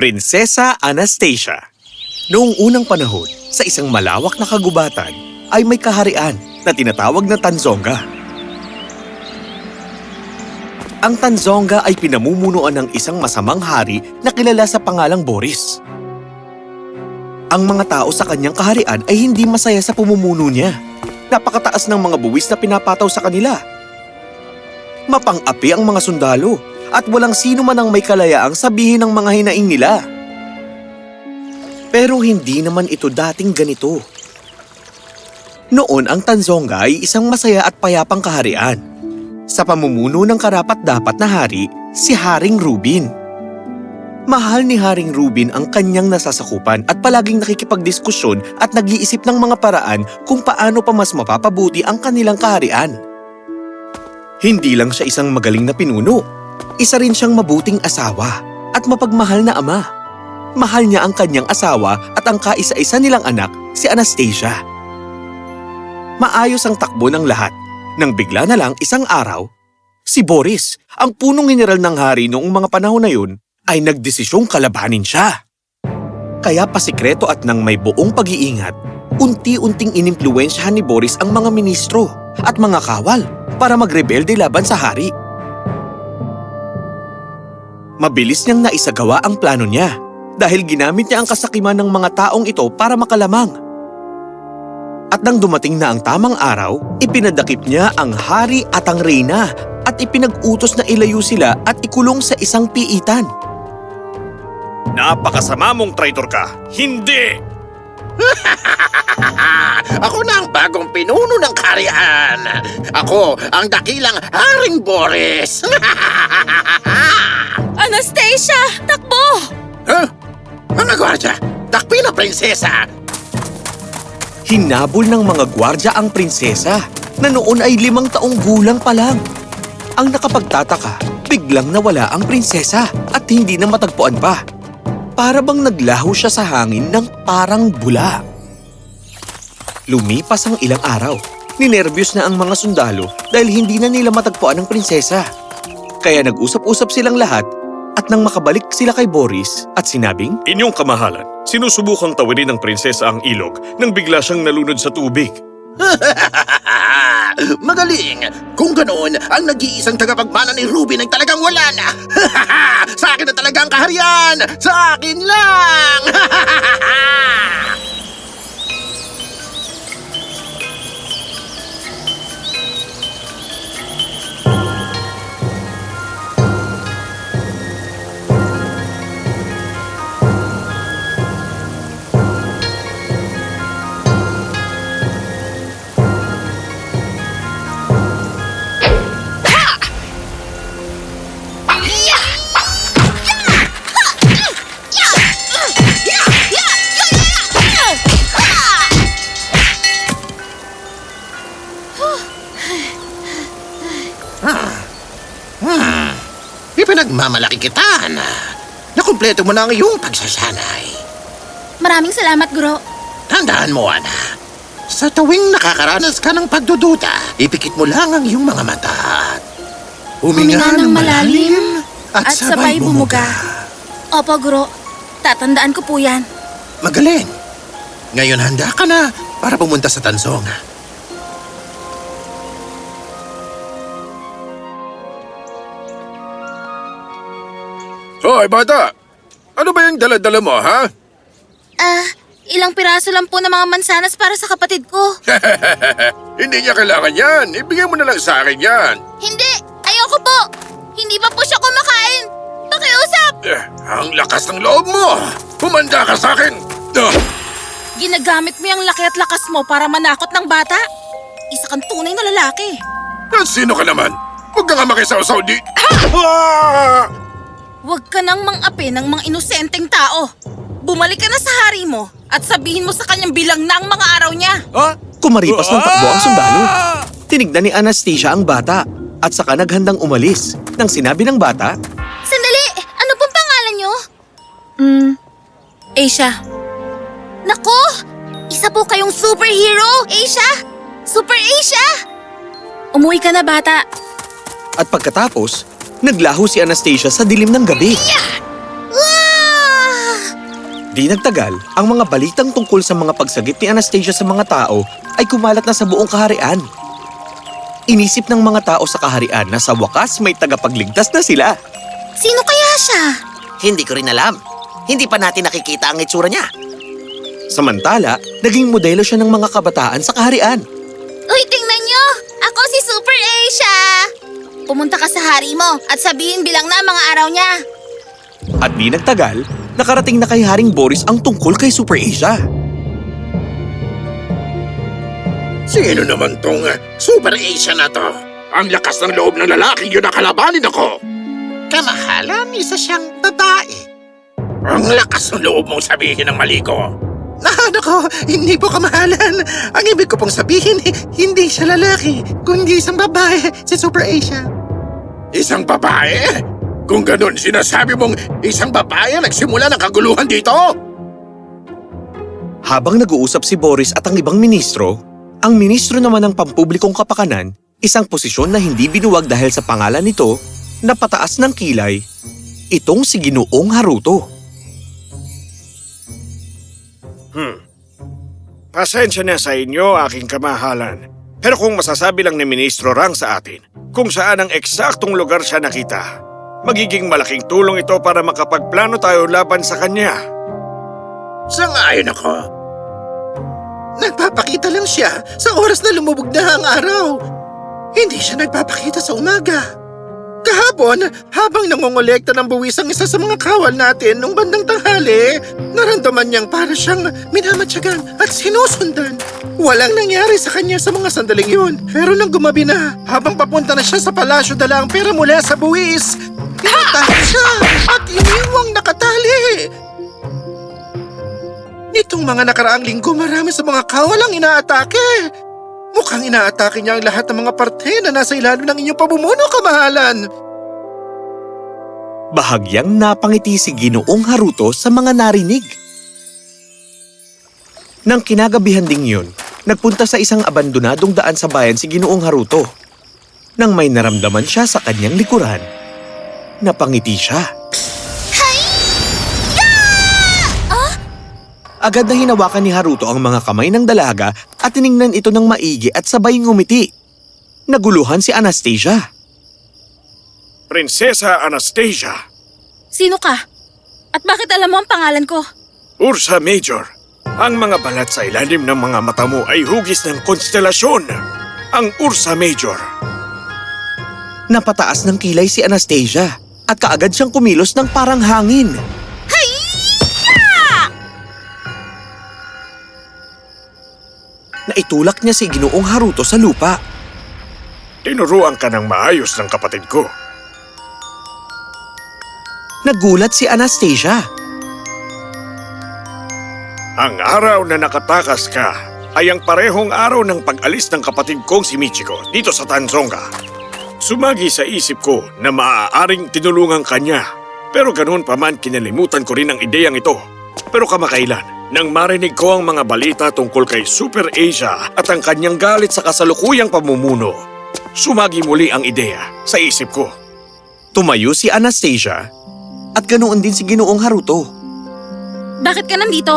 Prinsesa Anastasia. Noong unang panahon, sa isang malawak na kagubatan, ay may kaharian na tinatawag na Tanzonga. Ang Tanzonga ay pinamumunuan ng isang masamang hari na kilala sa pangalang Boris. Ang mga tao sa kanyang kaharian ay hindi masaya sa pumumuno niya. Napakataas ng mga buwis na pinapataw sa kanila. Mapang-api ang mga sundalo at walang sino man ang may kalayaang sabihin ng mga hinaing nila. Pero hindi naman ito dating ganito. Noon ang Tanzonga ay isang masaya at payapang kaharian. Sa pamumuno ng karapat-dapat na hari, si Haring Rubin. Mahal ni Haring Rubin ang kanyang nasasakupan at palaging nakikipagdiskusyon at nag-iisip ng mga paraan kung paano pa mas mapapabuti ang kanilang kaharian. Hindi lang siya isang magaling na pinuno, isa rin siyang mabuting asawa at mapagmahal na ama. Mahal niya ang kanyang asawa at ang kaisa-isa nilang anak, si Anastasia. Maayos ang takbo ng lahat, nang bigla na lang isang araw, si Boris, ang punong general ng hari noong mga panahon na yun, ay nagdesisyong kalabanin siya. Kaya pasikreto at nang may buong pag-iingat, unti-unting inimpluwensyahan ni Boris ang mga ministro at mga kawal para magrebelde laban sa hari. Mabilis niyang naisagawa ang plano niya dahil ginamit niya ang kasakiman ng mga taong ito para makalamang. At nang dumating na ang tamang araw, ipinadakip niya ang hari at ang reyna at ipinag-utos na ilayo sila at ikulong sa isang piitan. Napakasama mong traitor ka! Hindi! Ako na ang bagong pinuno ng kaharian. Ako ang dakilang Haring Boris. Anastasia! Takbo! Huh? Mga gwardya, takpi na prinsesa! Hinabol ng mga gwardya ang prinsesa na noon ay 5 taong gulang pa lang. Ang nakapagtataka, biglang nawala ang prinsesa at hindi na matagpuan pa. Para bang naglaho siya sa hangin ng parang bula. Lumipas ang ilang araw. Ninervyos na ang mga sundalo dahil hindi na nila matagpuan ang prinsesa. Kaya nag-usap-usap silang lahat at nang makabalik sila kay Boris at sinabing, "Inyong kamahalan, sinusubukang tawirin ng prinsesa ang ilog nang bigla siyang nalunod sa tubig." Magaling! Kung ganoon, ang nag-iisang tagapagmana ni Rubin ay talagang wala na! Sa akin na talaga ang kaharian! Sa akin lang! Ipinagmamalaki kita, Ana. Nakumpleto mo na ang iyong pagsasanay. Maraming salamat, Guro. Tandaan mo, Ana. Sa tuwing nakakaranas ka ng pagdududa, ipikit mo lang ang iyong mga mata. Huminga ng malalim at sabay bumuga. Opo, Guro. Tatandaan ko po yan. Magaling. Ngayon handa ka na para pumunta sa Tanzonga. Hoy, bata! Ano ba yung dala-dala mo, ha? Ilang piraso lang po ng mga mansanas para sa kapatid ko. Hindi niya kailangan yan. Ibigay mo na lang sa akin yan. Hindi! Ayoko po! Hindi pa po siya kumakain! Pakiusap! Ang lakas ng loob mo! Humanda ka sa akin! Ginagamit mo yung laki at lakas mo para manakot ng bata? Isa kang tunay na lalaki. At sino ka naman? Huwag ka nga makisaw-saw di... Ah! Huwag ka nang mang-api ng mga inosenteng tao. Bumalik ka na sa hari mo at sabihin mo sa kanyang bilang na ang mga araw niya. Kumaripas ng takbo ang sundalo. Tinignan ni Anastasia ang bata at saka naghandang umalis. Nang sinabi ng bata, Sandali! Ano pong pangalan niyo? Asia. Naku! Isa po kayong superhero, Asia! Super Asia! Umuwi ka na, bata. at pagkatapos, naglaho si Anastasia sa dilim ng gabi. Wah! Di nagtagal, ang mga balitang tungkol sa mga pagsagip ni Anastasia sa mga tao ay kumalat na sa buong kaharian. Inisip ng mga tao sa kaharian na sa wakas may tagapagligtas na sila. Sino kaya siya? Hindi ko rin alam. Hindi pa natin nakikita ang itsura niya. Samantala, naging modelo siya ng mga kabataan sa kaharian. Uy, tingnan nyo! Ako si Super Asia! Pumunta ka sa hari mo at sabihin bilang na mga araw niya. At di nagtagal, nakarating na kay Haring Boris ang tungkol kay Super Asia. Sino naman tong Super Asia na to. ang lakas ng loob ng lalaking yun ang kalabanin ako? Kamahalan, isa siyang babae. Ang lakas ng loob mong sabihin ng mali ko. Nako, hindi po kamahalan. Ang ibig ko pong sabihin, hindi siya lalaki, kundi isang babae, si Super Asia. Isang babae? Kung ganun, sinasabi mong isang babae ang nagsimula ng kaguluhan dito? Habang nag-uusap si Boris at ang ibang ministro, ang ministro naman ng pampublikong kapakanan, isang posisyon na hindi binuwag dahil sa pangalan nito, na pataas ng kilay, itong si Ginoong Haruto. Pasensya na sa inyo, aking kamahalan. Pero kung masasabi lang ni Ministro Rang sa atin kung saan ang eksaktong lugar siya nakita, magiging malaking tulong ito para makapagplano tayo laban sa kanya. Sangayon ako. Nagpapakita lang siya sa oras na lumubog na ang araw. Hindi siya nagpapakita sa umaga. Kahapon, habang nangongolekta ng buwis ang isa sa mga kawal natin nung bandang tanghali, naramdaman niyang para siyang minamatyagan at sinusundan. Walang nangyari sa kanya sa mga sandaling yun. Pero nang gumabi na, habang papunta na siya sa palasyo dala ang pera mula sa buwis, pinatake siya at iniwang nakatali. Nitong mga nakaraang linggo, marami sa mga kawal ang inaatake. Mukhang inaatake niya ang lahat ng mga parte na nasa ilalim ng inyong pamumuno, kamahalan. Bahagyang napangiti si Ginoong Haruto sa mga narinig. Nang kinagabihan ding yun, nagpunta sa isang abandonadong daan sa bayan si Ginoong Haruto. Nang may naramdaman siya sa kanyang likuran, napangiti siya. Agad na hinawakan ni Haruto ang mga kamay ng dalaga at tiningnan ito ng maigi at sabay ngumiti. Naguluhan si Anastasia. Prinsesa Anastasia, Sino ka? At bakit alam mo ang pangalan ko? Ursa Major. Ang mga balat sa ilalim ng mga mata mo ay hugis ng konstelasyon. Ang Ursa Major. Napataas ng kilay si Anastasia at kaagad siyang kumilos ng parang hangin. Naitulak niya si Ginoong Haruto sa lupa. Tinuruan ka ng maayos ng kapatid ko. Nagulat si Anastasia. Ang araw na nakatakas ka ay ang parehong araw ng pag-alis ng kapatid kong si Michiko dito sa Tanzonga. Sumagi sa isip ko na maaaring tinulungan kanya. Pero ganoon pa man kinalimutan ko rin ang ideyang ito. Pero kamakailan, nang marinig ko ang mga balita tungkol kay Super Asia at ang kanyang galit sa kasalukuyang pamumuno, sumagi muli ang ideya sa isip ko. Tumayo si Anastasia at ganoon din si Ginoong Haruto. Bakit ka nandito?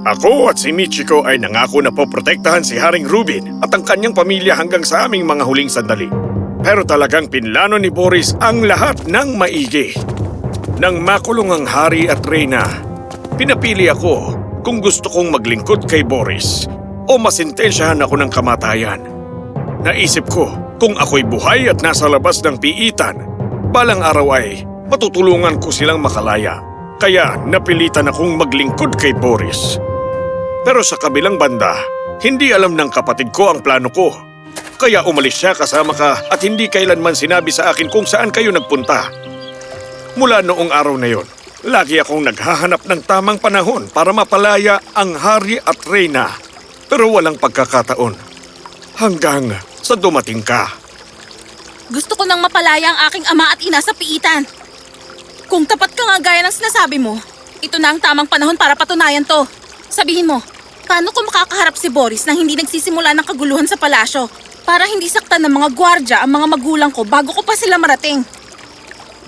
Ako at si Michiko ay nangako na poprotektahan si Haring Rubin at ang kanyang pamilya hanggang sa aming mga huling sandali. Pero talagang pinlano ni Boris ang lahat ng maigi. Nang makulong ang hari at reyna, pinapili ako kung gusto kong maglingkod kay Boris o masintensyahan ako ng kamatayan. Naisip ko kung ako'y buhay at nasa labas ng piitan, balang araw ay matutulungan ko silang makalaya. Kaya napilitan akong maglingkod kay Boris. Pero sa kabilang banda, hindi alam ng kapatid ko ang plano ko. Kaya umalis siya kasama ka at hindi kailanman sinabi sa akin kung saan kayo nagpunta. Mula noong araw na yon, lagi akong naghahanap ng tamang panahon para mapalaya ang hari at reyna. Pero walang pagkakataon. Hanggang sa dumating ka. Gusto ko nang mapalaya ang aking ama at ina sa piitan. Kung tapat ka nga gaya ng sinasabi mo, ito na ang tamang panahon para patunayan to. Sabihin mo, paano ko makakaharap si Boris nang hindi nagsisimula ng kaguluhan sa palasyo para hindi saktan ng mga gwardya ang mga magulang ko bago ko pa sila marating?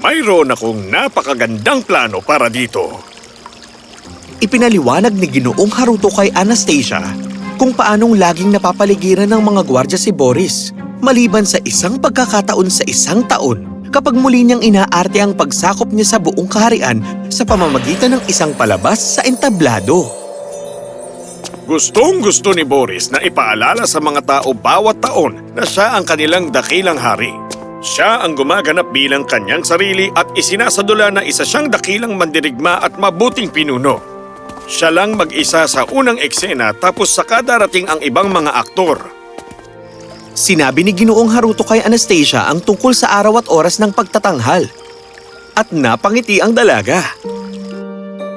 Mayroon akong napakagandang plano para dito. ipinaliwanag ni Ginoong Haruto kay Anastasia kung paanong laging napapaligiran ng mga gwardya si Boris maliban sa isang pagkakataon sa isang taon kapag muli niyang inaarte ang pagsakop niya sa buong kaharian sa pamamagitan ng isang palabas sa entablado. Gustong-gusto ni Boris na ipaalala sa mga tao bawat taon na siya ang kanilang dakilang hari. Siya ang gumaganap bilang kanyang sarili at isinasadula na isa siyang dakilang mandirigma at mabuting pinuno. Siya lang mag-isa sa unang eksena tapos saka darating ang ibang mga aktor. Sinabi ni Ginoong Haruto kay Anastasia ang tungkol sa araw at oras ng pagtatanghal. At napangiti ang dalaga.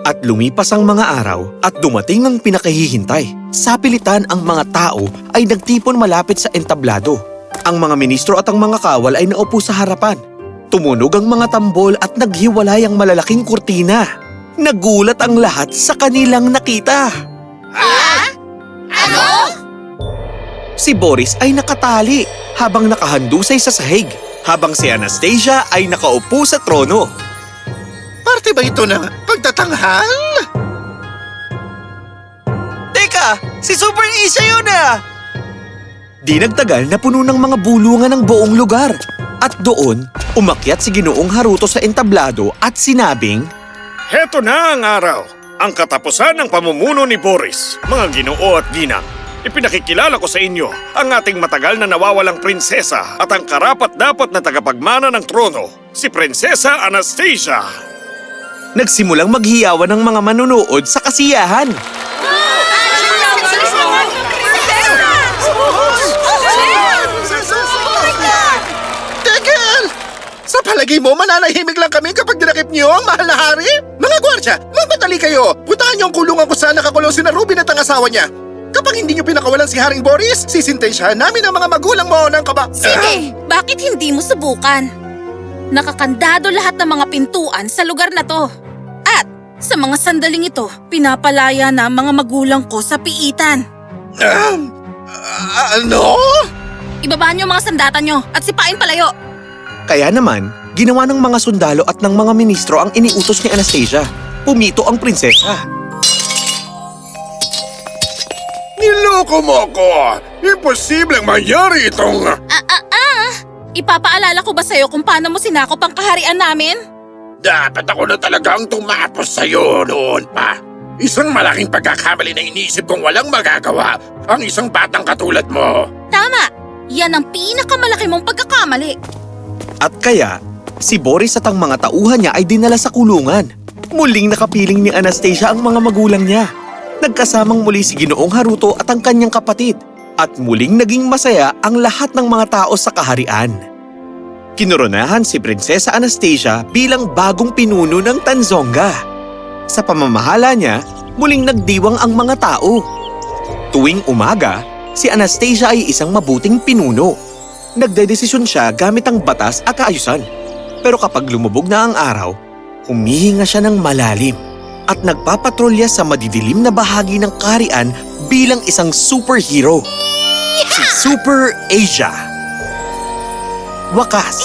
At lumipas ang mga araw at dumating ang pinakahihintay. Sa pilitan ang mga tao ay nagtipon malapit sa entablado. Ang mga ministro at ang mga kawal ay naupo sa harapan. Tumunog ang mga tambol at naghiwalay ang malalaking kurtina. Nagulat ang lahat sa kanilang nakita. Ano? Si Boris ay nakatali habang nakahandusay sa sahig, habang si Anastasia ay nakaupo sa trono. Parte ba ito ng pagtatanghal? Teka! Si Super Asia yun ah! Di nagtagal na puno ng mga bulungan ng buong lugar. At doon, umakyat si Ginoong Haruto sa entablado at sinabing, Heto na ang araw, ang katapusan ng pamumuno ni Boris, mga ginoo at ginang. Ipinakikilala ko sa inyo ang ating matagal na nawawalang prinsesa at ang karapat-dapat na tagapagmana ng trono, si Prinsesa Anastasia. Nagsimulang maghiyawan ng mga manunood sa kasiyahan. Tegel! Sa palagay mo, mananahimik lang kami kapag dinakip niyo ang mahal na hari? Mga gwardya, magmadali kayo! Puntahan niyo ang kulungan kung saan nakakulong si Rubin at ang asawa niya. Kapag hindi niyo pinakawalan si Haring Boris, sisintensyahan namin ang mga magulang mo ng kaba... Sige, bakit hindi mo subukan? Nakakandado lahat ng mga pintuan sa lugar na to. At sa mga sandaling ito, pinapalaya na ang mga magulang ko sa piitan. Ano? Ibaba niyo ang mga sandata niyo at sipain palayo. Kaya naman, ginawa ng mga sundalo at ng mga ministro ang iniutos ni Anastasia. Pumito ang prinsesa. Niloko mo ko! Imposibleng mangyari itong... Ipapaalala ko ba sa'yo kung paano mo sinakop ang kaharian namin? Dapat ako na talagang tumapos sa'yo noon pa. Isang malaking pagkakamali na iniisip kong walang magagawa ang isang batang katulad mo. Tama! Yan ang pinakamalaki mong pagkakamali. At kaya, si Boris at ang mga tauhan niya ay dinala sa kulungan. Muling nakapiling ni Anastasia ang mga magulang niya. Nagkasamang muli si Ginoong Haruto at ang kanyang kapatid. At muling naging masaya ang lahat ng mga tao sa kaharian. Kinoronahan si Prinsesa Anastasia bilang bagong pinuno ng Tanzonga. Sa pamamahala niya, muling nagdiwang ang mga tao. Tuwing umaga, si Anastasia ay isang mabuting pinuno. Nagdedesisyon siya gamit ang batas at kaayusan. Pero kapag lumubog na ang araw, humihinga siya ng malalim at nagpapatrolya sa madidilim na bahagi ng kaharian bilang isang superhero. Si Super Asia. Wakas.